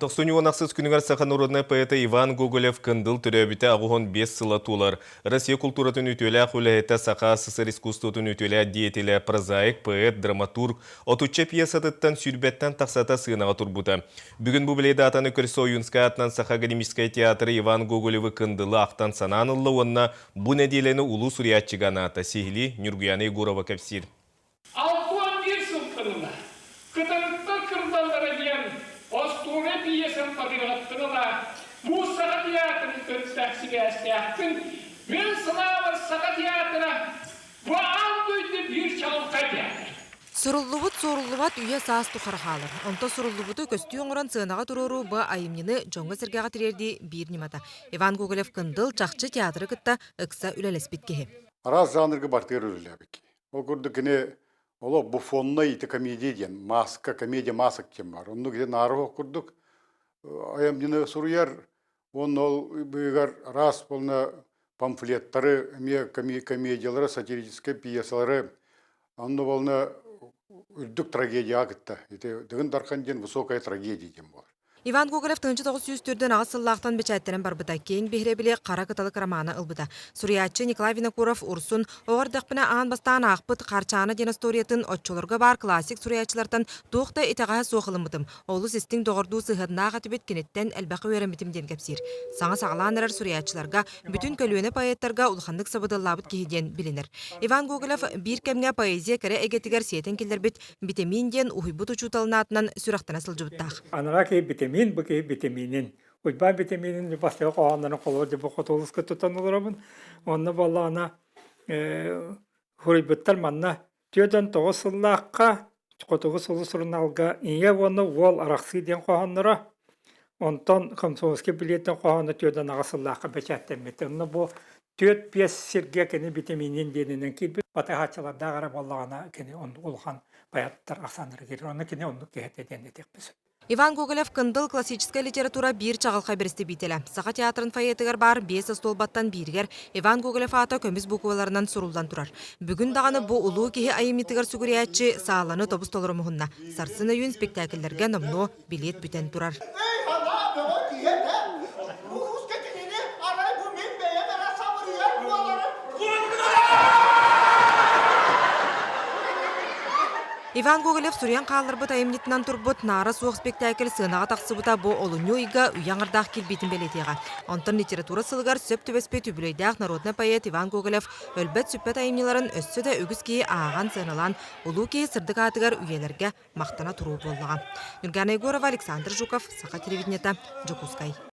90-нақсыз күнігер сақан урудна поэта Иван Гоголев кындыл түрөбіті ағуғын 5 сыла тулар. Россия культуратын ütөлі құлайыта сақа сысыр искусствотын ütөлі диетелі прозаик, поэт, драматург, отучча пьесатыттан сүрбеттен тақсата сыйнаға турбута. Бүгін бұл білейді атаны көрсі ойынска атынан сақа академическая театры Иван Гоголевы кындылы ақтан сананылы онна бұл неделені улу суриятчыгана ата сихили Нюргияны Егорова кәпсир. Bu sakat tiyatrını kötüsü gerçekten. Ben sınavı sakat tiyatına bu andıydı bir çalkaya. Sorulluvat üye saas tukarhalar. Onta sorulluvutu köstüğün oran sığınağa tururu bu ayımnını jonga sergağa tirerdi bir nimata. Ivan Gogolev kındıl çakçı tiyatrı kıtta ıksa ülelespit kehe. Раз жанрга бартер өлелебек. Ол күрдікіне оло буфонна ити комедия ден, маска, комедия масок кем бар. Онны где нарығы күрдік. Аямдені сұруяр, он ол бұйығар раз болна памфлеттары, комедиялары, сатирические пьесалары, онны болна үрдік трагедия ағытта. Дығын дарқан ден высокая трагедия ден бар. Иван Гоголев 1900-түрден ағысыллақтан бечәттірін барбыта кейін бейребіле қара кыталық романы ылбыта. Суриятчы Николай Винокуров Урсун оғырдықпына аң бастан ақпыт қарчаны ден историятын отчолырға бар классик суриятчылардан тоқта итаға соқылымытым. Олы сестің доғырду сығырна қатыбет кенеттен әлбақы өремітім ден кәпсир. Саңа сағылан әрір суриятчыларға бүтін көлуені поэттарға ұлғандық сабыдыллабыт кейден білінір. Иван Гоголев бір кәмге поэзия кәрі әгетігер сиетін келдербет витамин ден ұхайбыт учуталынатынан сүрақтана сылжыбыттақ. Бөкей витаминин. Уйба витаминин бастығы қоғандарын қолы деп қотолысқа тұтан оларабын. Онны балағына хұрайбыттар манна түйеден тоғы сыллаққа қотығы сылы сұрын алға ие оны ол арақсы ден қоғандыра. Онтан комсомольский билеттен қоғанды түйеден аға сыллаққа бәчәттенметті. Онны бұл түйет пьес серге кені витаминин денінен келбі. Батайхатчыларда ғара балағына кені олған баяттар ақсандыры керір. Оны кені онды кехет еден етек біз. Иван Гоголев кындыл классическая литература бір чағылға берісті бейтелі. Сақа театрын фаетігер бар 5 столбаттан биргер Иван Гоголев ата көміз букваларынан сурулдан тұрар. Бүгін дағаны бұл ұлу кеге айымитігер сугуриятчы сағаланы тобыс толыры мұхынна. Сарсыны үйін спектакльлерге номно билет бүтен тұрар. Иван Гоголев Сурьян қалырбыт айымнетінен тұрбыт нары соқ спектакль сынаға тақсыбыта бұ олыны үйгі үйаңырдақ келбейтін белетеға. Онтын литература сылғар сөп төбеспе түбілейдәқ народный поэт Иван Гоголев өлбәт сөппет айымнеларын өссі де өгіз кейі ағаған сыналан ұлу кейі сырдық атығар үйелерге мақтана тұру болыға. Нургияны Егорова, Александр Жуков, Сақа телевидениета, Жокускай.